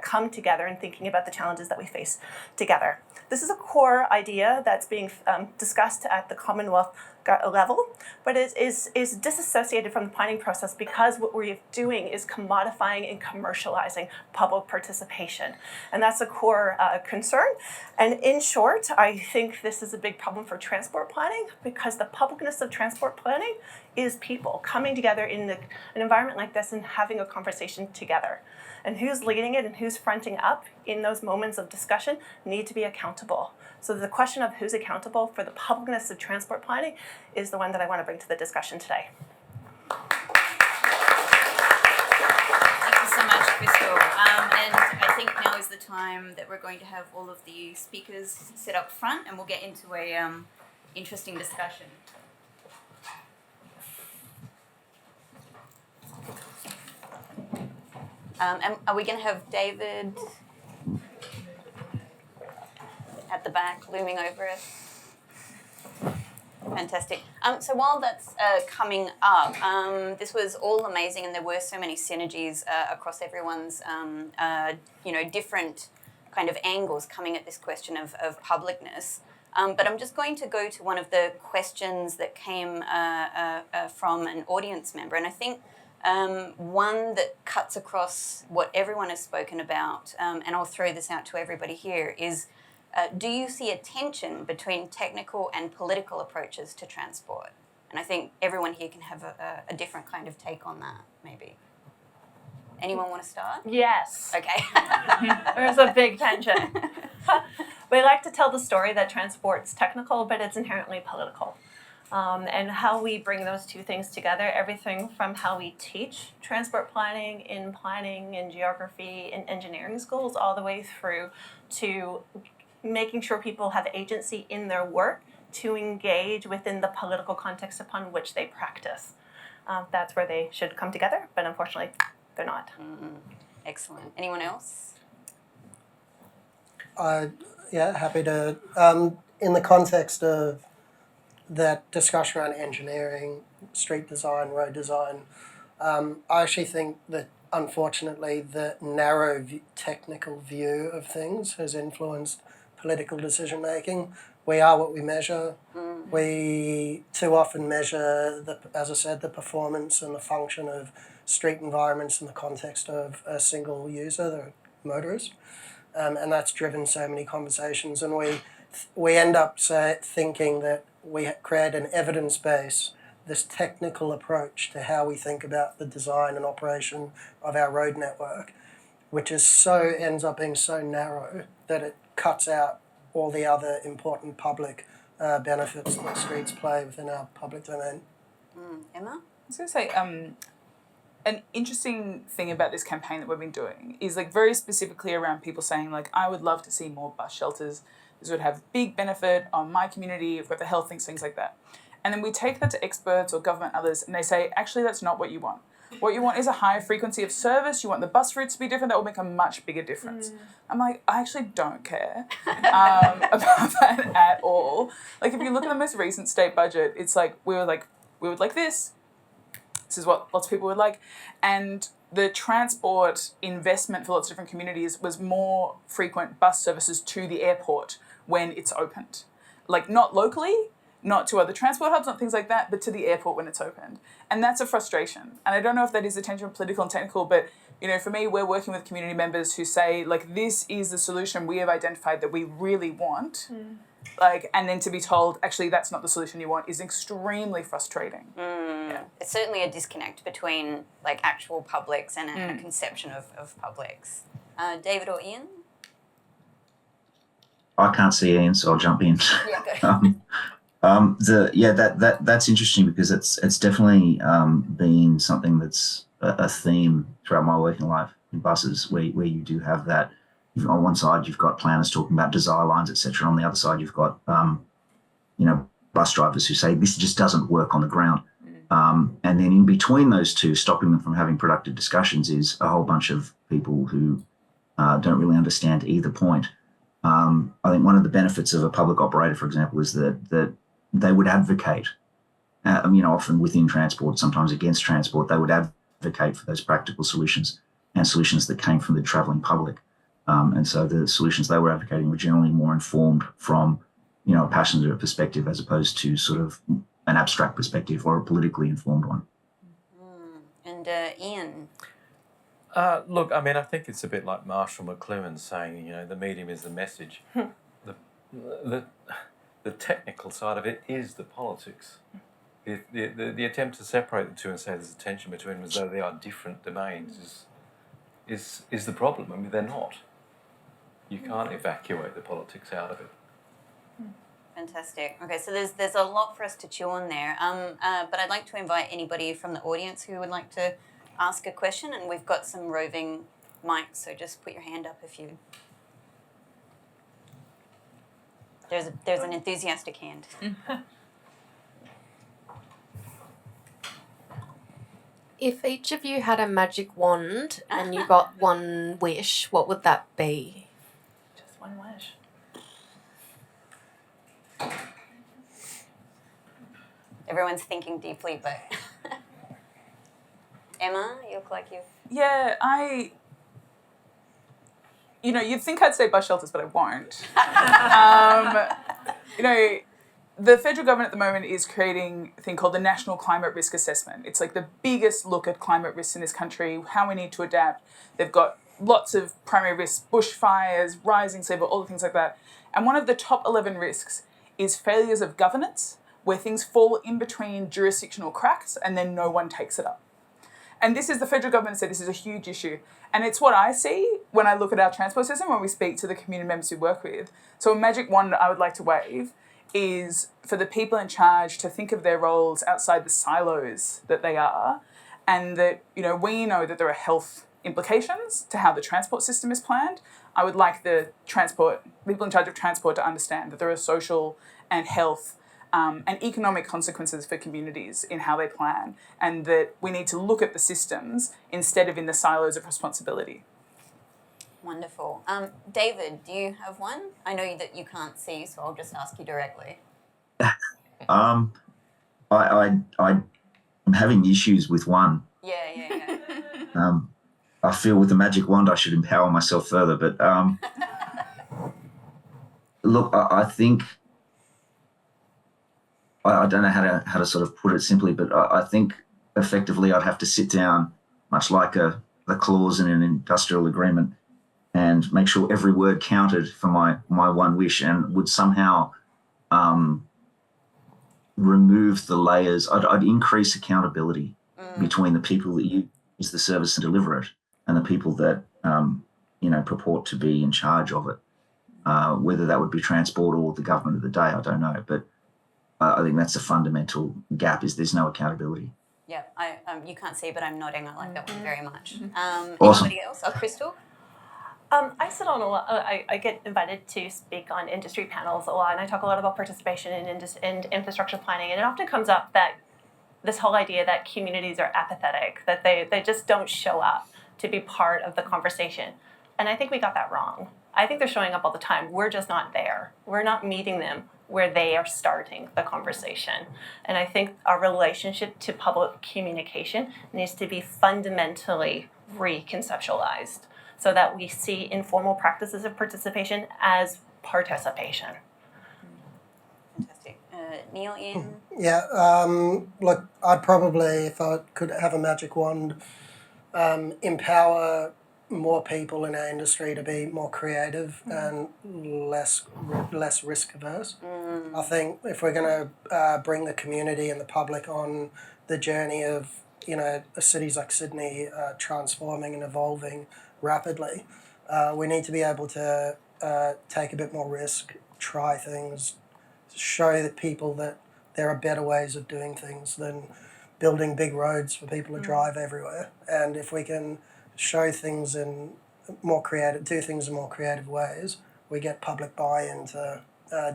come together and thinking about the challenges that we face together? This is a core idea that's being discussed at the Commonwealth level, but it is disassociated from the planning process because what we're doing is commodifying and commercializing public participation. And that's a core concern. And in short, I think this is a big problem for transport planning because the publicness of transport planning is people coming together in an environment like this and having a conversation together. And who's leading it and who's fronting up in those moments of discussion need to be accountable. So the question of who's accountable for the publicness of transport planning is the one that I want to bring to the discussion today. Thank you so much, Crystal. And I think now is the time that we're going to have all of the speakers sit up front and we'll get into a interesting discussion. And are we going to have David at the back looming over us? Fantastic. So while that's coming up, this was all amazing, and there were so many synergies across everyone's, different kind of angles coming at this question of publicness. But I'm just going to go to one of the questions that came from an audience member, and I think one that cuts across what everyone has spoken about, and I'll throw this out to everybody here, is do you see a tension between technical and political approaches to transport? And I think everyone here can have a different kind of take on that, maybe. Anyone want to start? Yes. Okay. There's a big tension. We like to tell the story that transport's technical, but it's inherently political. And how we bring those two things together, everything from how we teach transport planning in geography, in engineering schools, all the way through to making sure people have agency in their work to engage within the political context upon which they practice. That's where they should come together, but unfortunately, they're not. Mm-hmm. Excellent. Anyone else? Yeah, happy to. In the context of that discussion around engineering, street design, road design, I actually think that unfortunately the narrow technical view of things has influenced political decision making. We are what we measure. Mm-hmm. We too often measure, as I said, the performance and the function of street environments in the context of a single user, the motorist. And that's driven so many conversations, and we end up thinking that we create an evidence base, this technical approach to how we think about the design and operation of our road network, which ends up being so narrow that it cuts out all the other important public benefits that streets play within our public domain. Emma? I was going to say, an interesting thing about this campaign that we've been doing is like very specifically around people saying like, I would love to see more bus shelters. This would have big benefit on my community, for the health things like that. And then we take that to experts or government others and they say, actually, that's not what you want. What you want is a higher frequency of service. You want the bus routes to be different. That will make a much bigger difference. I'm like, I actually don't care about that at all. Like if you look at the most recent state budget, it's like, we would like this. This is what lots of people would like. And the transport investment for lots of different communities was more frequent bus services to the airport when it's opened. Like not locally, not to other transport hubs, not things like that, but to the airport when it's opened. And that's a frustration. And I don't know if that is a tension of political and technical, but For me, we're working with community members who say, like, this is the solution we have identified that we really want. And then to be told, actually, that's not the solution you want is extremely frustrating. Yeah. It's certainly a disconnect between, like, actual publics and a conception of publics. David or Ian? I can't see Ian, so I'll jump in. That's interesting because it's definitely been something that's a theme throughout my working life in buses, where you do have that. On one side, you've got planners talking about desire lines, etc. On the other side, you've got bus drivers who say this just doesn't work on the ground. And then in between those two, stopping them from having productive discussions is a whole bunch of people who don't really understand either point. I think one of the benefits of a public operator, for example, is that they would advocate, often within transport, sometimes against transport, they would advocate for those practical solutions and solutions that came from the travelling public. And so the solutions they were advocating were generally more informed from, a passenger perspective as opposed to sort of an abstract perspective or a politically informed one. And Ian? Look, I mean, I think it's a bit like Marshall McLuhan saying, the medium is the message. The technical side of it is the politics. The attempt to separate the two and say there's a tension between them as though they are different domains is the problem. I mean, they're not. You can't evacuate the politics out of it. Fantastic. Okay, so there's a lot for us to chew on there. But I'd like to invite anybody from the audience who would like to ask a question, and we've got some roving mics, so just put your hand up if you. There's an enthusiastic hand. If each of you had a magic wand and you got one wish, what would that be? Just one wish. Everyone's thinking deeply, but Emma, you look like you've. Yeah, you'd think I'd say bus shelters, but I won't. The federal government at the moment is creating a thing called the National Climate Risk Assessment. It's like the biggest look at climate risks in this country, how we need to adapt. They've got lots of primary risks, bushfires, rising sea level, all the things like that. And one of the top 11 risks is failures of governance, where things fall in between jurisdictional cracks and then no one takes it up. And this is the federal government said this is a huge issue. And it's what I see when I look at our transport system, when we speak to the community members we work with. So a magic wand I would like to wave is for the people in charge to think of their roles outside the silos that they are, and that, we know that there are health implications to how the transport system is planned. I would like the people in charge of transport to understand that there are social and health and economic consequences for communities in how they plan, and that we need to look at the systems instead of in the silos of responsibility. Wonderful. David, do you have one? I know that you can't see, so I'll just ask you directly. I'm having issues with one. Yeah. I feel with the magic wand I should empower myself further, but look, I think I don't know how to sort of put it simply, but I think effectively I'd have to sit down, much like the clause in an industrial agreement, and make sure every word counted for my one wish, and would somehow remove the layers. I'd increase accountability between the people that use the service and deliver it and the people that purport to be in charge of it. Whether that would be transport or the government of the day, I don't know, but I think that's a fundamental gap, is there's no accountability. Yeah, you can't see, but I'm nodding. I like that one very much. Awesome. Anybody else? Crystal? I sit on a lot. I get invited to speak on industry panels a lot, and I talk a lot about participation in infrastructure planning. And it often comes up that this whole idea that communities are apathetic, that they just don't show up to be part of the conversation. And I think we got that wrong. I think they're showing up all the time. We're just not there. We're not meeting them where they are starting the conversation. And I think our relationship to public communication needs to be fundamentally reconceptualized, so that we see informal practices of participation as participation. Fantastic. Neil, Ian? Yeah, look, I'd probably, if I could have a magic wand, empower more people in our industry to be more creative and less risk averse. I think if we're going to bring the community and the public on the journey of cities like Sydney transforming and evolving rapidly, we need to be able to take a bit more risk, try things, show the people that there are better ways of doing things than building big roads for people to drive everywhere. And if we can show things in do things in more creative ways, we get public buy-in to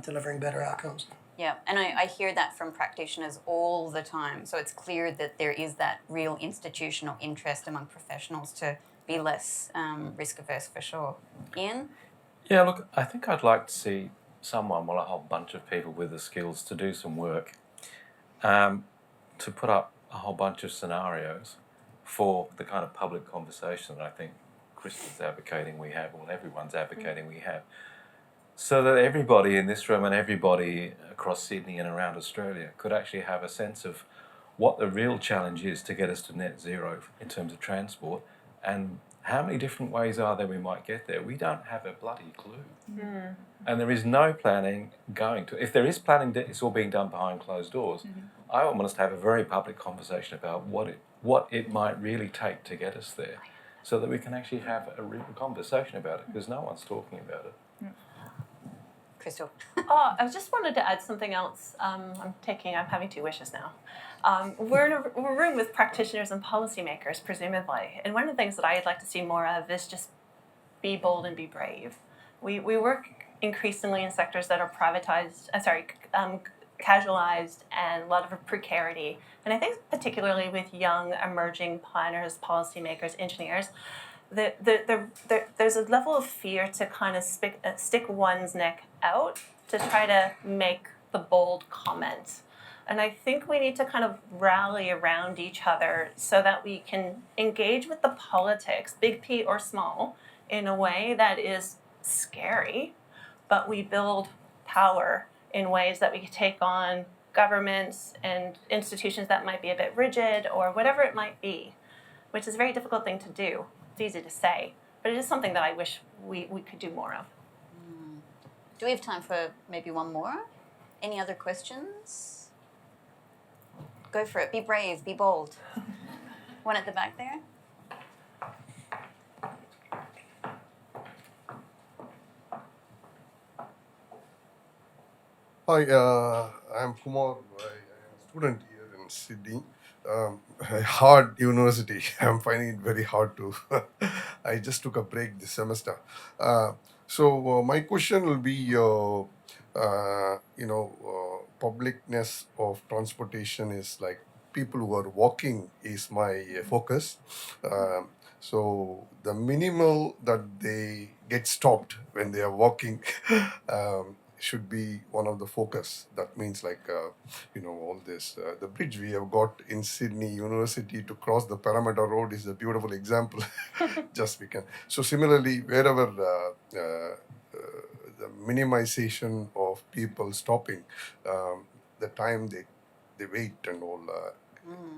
delivering better outcomes. Yeah, and I hear that from practitioners all the time. So it's clear that there is that real institutional interest among professionals to be less risk averse for sure. Ian? Yeah, look, I think I'd like to see someone, well, a whole bunch of people with the skills to do some work, to put up a whole bunch of scenarios for the kind of public conversation that I think Kristen's advocating we have, or everyone's advocating we have, so that everybody in this room and everybody across Sydney and around Australia could actually have a sense of what the real challenge is to get us to net zero in terms of transport, and how many different ways are there we might get there. We don't have a bloody clue. And there is no planning going to. If there is planning, it's all being done behind closed doors. I want us to have a very public conversation about what it might really take to get us there, so that we can actually have a real conversation about it, because no one's talking about it. Crystal? I just wanted to add something else. I'm having two wishes now. We're in a room with practitioners and policymakers, presumably, and one of the things that I'd like to see more of is just be bold and be brave. We work increasingly in sectors that are casualized and a lot of precarity. And I think particularly with young, emerging planners, policymakers, engineers, there's a level of fear to kind of stick one's neck out to try to make the bold comment. And I think we need to kind of rally around each other so that we can engage with the politics, big P or small, in a way that is scary, but we build power in ways that we can take on governments and institutions that might be a bit rigid or whatever it might be, which is a very difficult thing to do. It's easy to say, but it is something that I wish we could do more of. Do we have time for maybe one more? Any other questions? Go for it. Be brave. Be bold. One at the back there. Hi, I'm Kumar. I'm a student here in Sydney. Hard university. I'm finding it very hard to. I just took a break this semester. So my question will be, publicness of transportation is like people who are walking is my focus. So the minimal that they get stopped when they are walking. Should be one of the focus. That means all this, the bridge we have got in Sydney University to cross the Parramatta Road is a beautiful example. Just we can. So similarly, wherever the minimization of people stopping, the time they wait and all,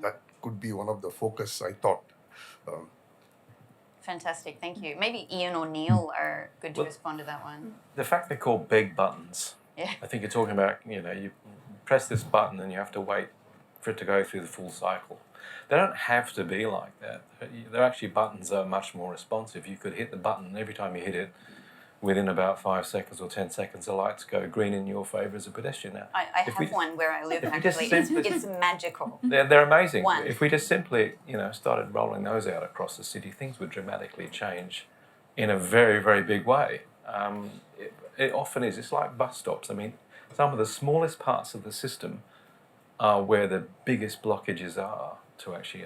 that could be one of the focus, I thought. Fantastic, thank you. Maybe Ian or Neil are good to respond to that one. The fact they're called big buttons, Yeah. I think you're talking about, you press this button and you have to wait for it to go through the full cycle. They don't have to be like that. They're actually buttons that are much more responsive. You could hit the button, and every time you hit it, within about 5 seconds or 10 seconds, the lights go green in your favour as a pedestrian. Now, I have one where I live, actually. It's magical. They're amazing. One. If we just simply, started rolling those out across the city, things would dramatically change in a very, very big way. It often is. It's like bus stops. I mean, some of the smallest parts of the system are where the biggest blockages are to actually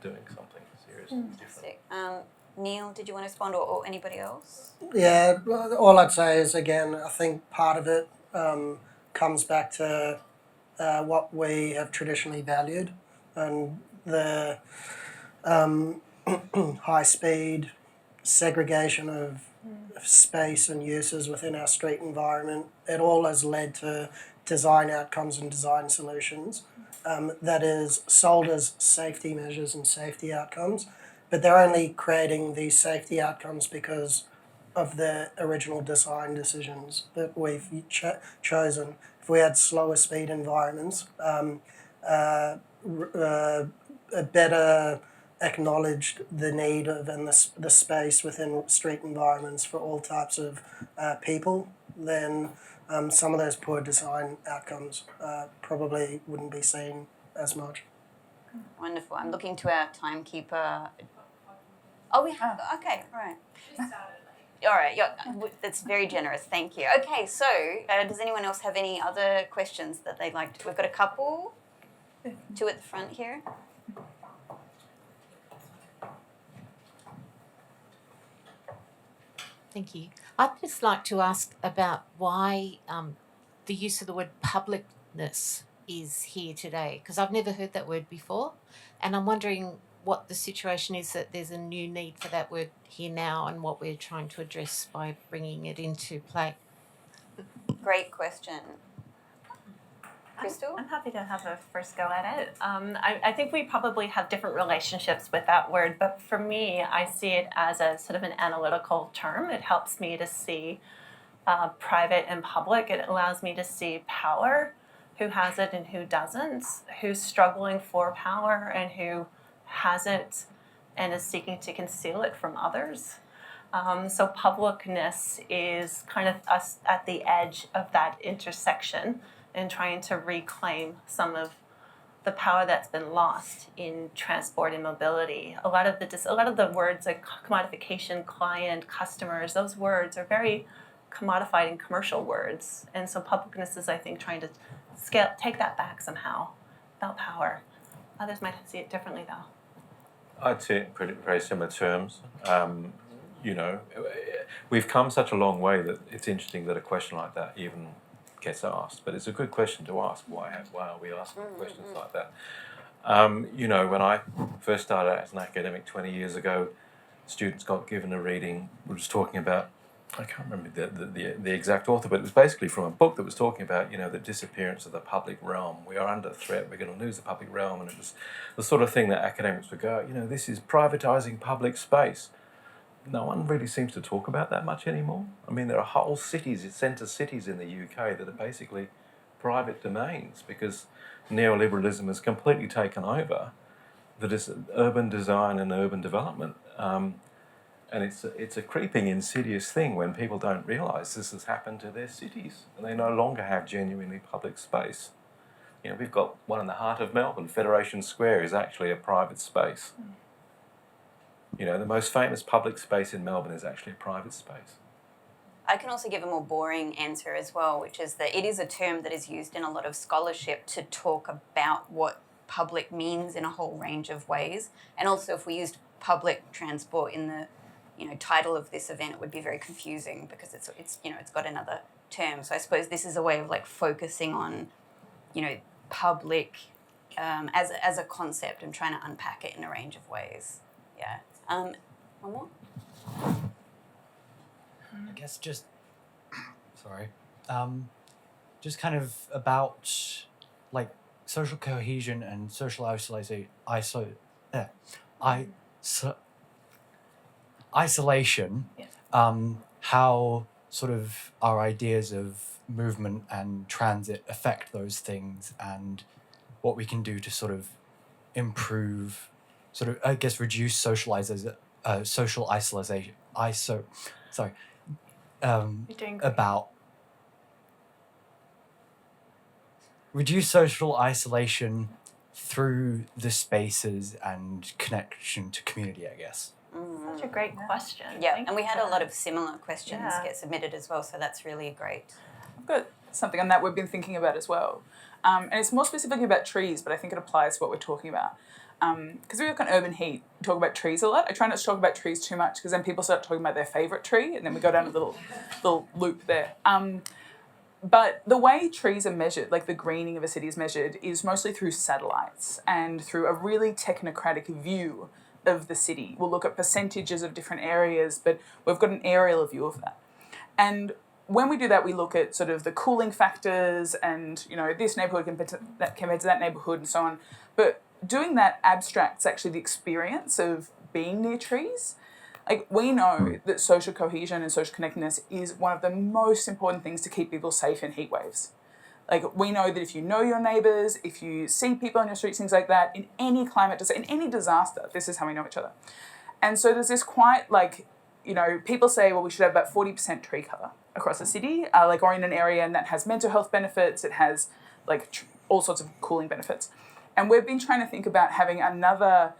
doing something seriously different. Neil, did you want to respond, or anybody else? Yeah, all I'd say is, again, I think part of it comes back to what we have traditionally valued, and the high speed, segregation of space and uses within our street environment. It all has led to design outcomes and design solutions that is sold as safety measures and safety outcomes, but they're only creating these safety outcomes because of the original design decisions that we've chosen. If we had slower speed environments, a better acknowledged the need of and the space within street environments for all types of people, then some of those poor design outcomes probably wouldn't be seen as much. Wonderful. I'm looking to our timekeeper. Oh, we have. Okay, all right. All right, that's very generous. Thank you. Okay, so does anyone else have any other questions that they'd like to? We've got a couple. Two at the front here. Thank you. I'd just like to ask about why the use of the word publicness is here today, because I've never heard that word before, and I'm wondering what the situation is that there's a new need for that word here now and what we're trying to address by bringing it into play. Great question. Crystal? I'm happy to have a first go at it. I think we probably have different relationships with that word, but for me, I see it as a sort of an analytical term. It helps me to see private and public. It allows me to see power, who has it and who doesn't, who's struggling for power and who has it and is seeking to conceal it from others. So publicness is kind of us at the edge of that intersection and trying to reclaim some of the power that's been lost in transport and mobility. A lot of the words like commodification, client, customers, those words are very commodified and commercial words. And so publicness is, I think, trying to take that back somehow about power. Others might see it differently, though. I'd say it in very similar terms. We've come such a long way that it's interesting that a question like that even gets asked. But it's a good question to ask. Why are we asking questions like that? When I first started out as an academic 20 years ago, students got given a reading. We were just talking about, I can't remember the exact author, but it was basically from a book that was talking about, the disappearance of the public realm. We are under threat. We're going to lose the public realm. And it was the sort of thing that academics would go, this is privatising public space. No one really seems to talk about that much anymore. I mean, there are whole cities, centre cities in the UK that are basically private domains because neoliberalism has completely taken over urban design and urban development. And it's a creeping, insidious thing when people don't realise this has happened to their cities and they no longer have genuinely public space. We've got one in the heart of Melbourne. Federation Square is actually a private space. The most famous public space in Melbourne is actually a private space. I can also give a more boring answer as well, which is that it is a term that is used in a lot of scholarship to talk about what public means in a whole range of ways. And also if we used public transport in the title of this event, it would be very confusing because it's got another term. So I suppose this is a way of focusing on, public as a concept and trying to unpack it in a range of ways. Yeah. One more? I guess just kind of about social cohesion and social isolation. Yes. How sort of our ideas of movement and transit affect those things, and what we can do to sort of improve, reduce social isolation. You're doing great. About reduce social isolation through the spaces and connection to community, I guess. Such a great question. Yeah, Thank and we you had for a lot that. of similar questions get submitted as well, so that's really great. I've got something on that we've been thinking about as well. And it's more specifically about trees, but I think it applies to what we're talking about. Because we work on urban heat, we talk about trees a lot. I try not to talk about trees too much because then people start talking about their favourite tree and then we go down a little loop there. But the way trees are measured, like the greening of a city is measured, is mostly through satellites and through a really technocratic view of the city. We'll look at percentages of different areas, but we've got an aerial view of that. And when we do that, we look at sort of the cooling factors and, this neighbourhood compared to that neighbourhood and so on. But doing that abstracts actually the experience of being near trees. Like, we know that social cohesion and social connectedness is one of the most important things to keep people safe in heat waves. Like, we know that if you know your neighbours, if you see people on your streets, things like that, in any climate, in any disaster, this is how we know each other. And so there's this quite, like, you know, people say, well, we should have about 40% tree cover across the city, or in an area, and that has mental health benefits, it has, like, all sorts of cooling benefits. And we've been trying to think about having another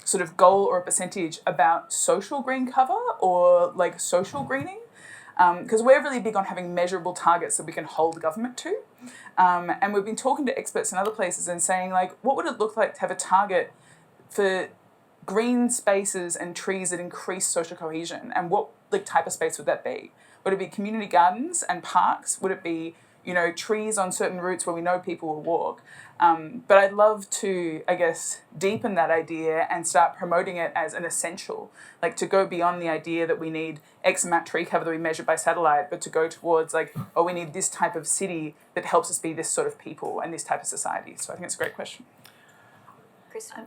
sort of goal or a percentage about social green cover or, like, social greening. Because we're really big on having measurable targets that we can hold government to. And we've been talking to experts in other places and saying, like, what would it look like to have a target for green spaces and trees that increase social cohesion? And what, like, type of space would that be? Would it be community gardens and parks? Would it be, you know, trees on certain routes where we know people will walk? But I'd love to, I guess, deepen that idea and start promoting it as an essential, like to go beyond the idea that we need X amount tree cover that we measure by satellite, but to go towards, like, oh, we need this type of city that helps us be this sort of people and this type of society. So I think it's a great question. Kristen?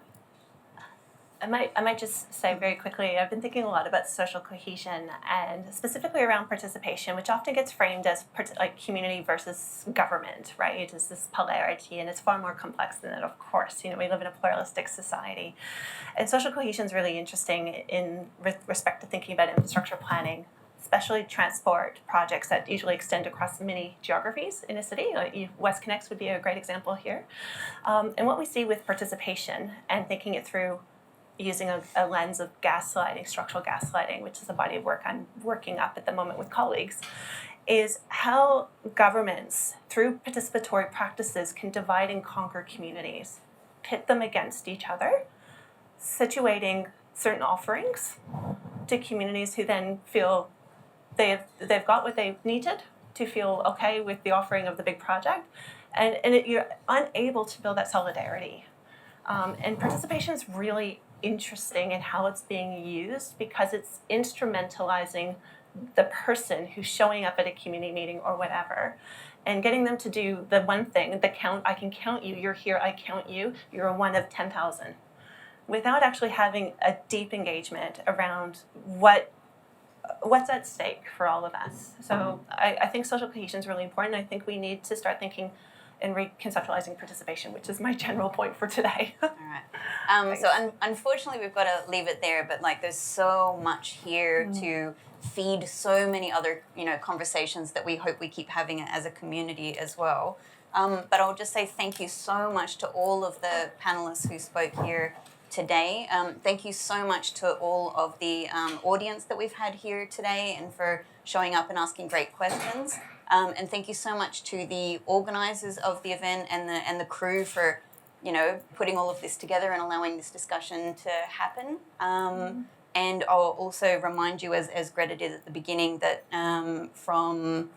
I might just say very quickly, I've been thinking a lot about social cohesion and specifically around participation, which often gets framed as like community versus government, right? It's this polarity, and it's far more complex than that, of course. You know, we live in a pluralistic society. And social cohesion is really interesting in respect to thinking about infrastructure planning, especially transport projects that usually extend across many geographies in a city. Like West Connects would be a great example here. And what we see with participation and thinking it through using a lens of gaslighting, structural gaslighting, which is a body of work I'm working up at the moment with colleagues, is how governments, through participatory practices, can divide and conquer communities, pit them against each other, situating certain offerings to communities who then feel they've got what they needed to feel okay with the offering of the big project, and you're unable to build that solidarity. And participation is really interesting in how it's being used because it's instrumentalizing the person who's showing up at a community meeting or whatever and getting them to do the one thing, the count. I can count you, you're here, I count you, you're one of 10,000, without actually having a deep engagement around what's at stake for all of us. So I think social cohesion is really important. I think we need to start thinking and reconceptualizing participation, which is my general point for today. All right. So unfortunately, we've got to leave it there. But like, there's so much here to feed so many other, conversations that we hope we keep having as a community as well. But I'll just say thank you so much to all of the panelists who spoke here today. Thank you so much to all of the audience that we've had here today and for showing up and asking great questions. And thank you so much to the organisers of the event and the crew for, putting all of this together and allowing this discussion to happen. And I'll also remind you, as Greta did at the beginning, that from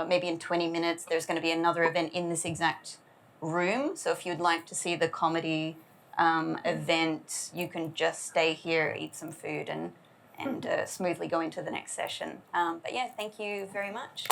maybe in 20 minutes, there's going to be another event in this exact room. So if you'd like to see the comedy event, you can just stay here, eat some food, and smoothly go into the next session. But yeah, thank you very much.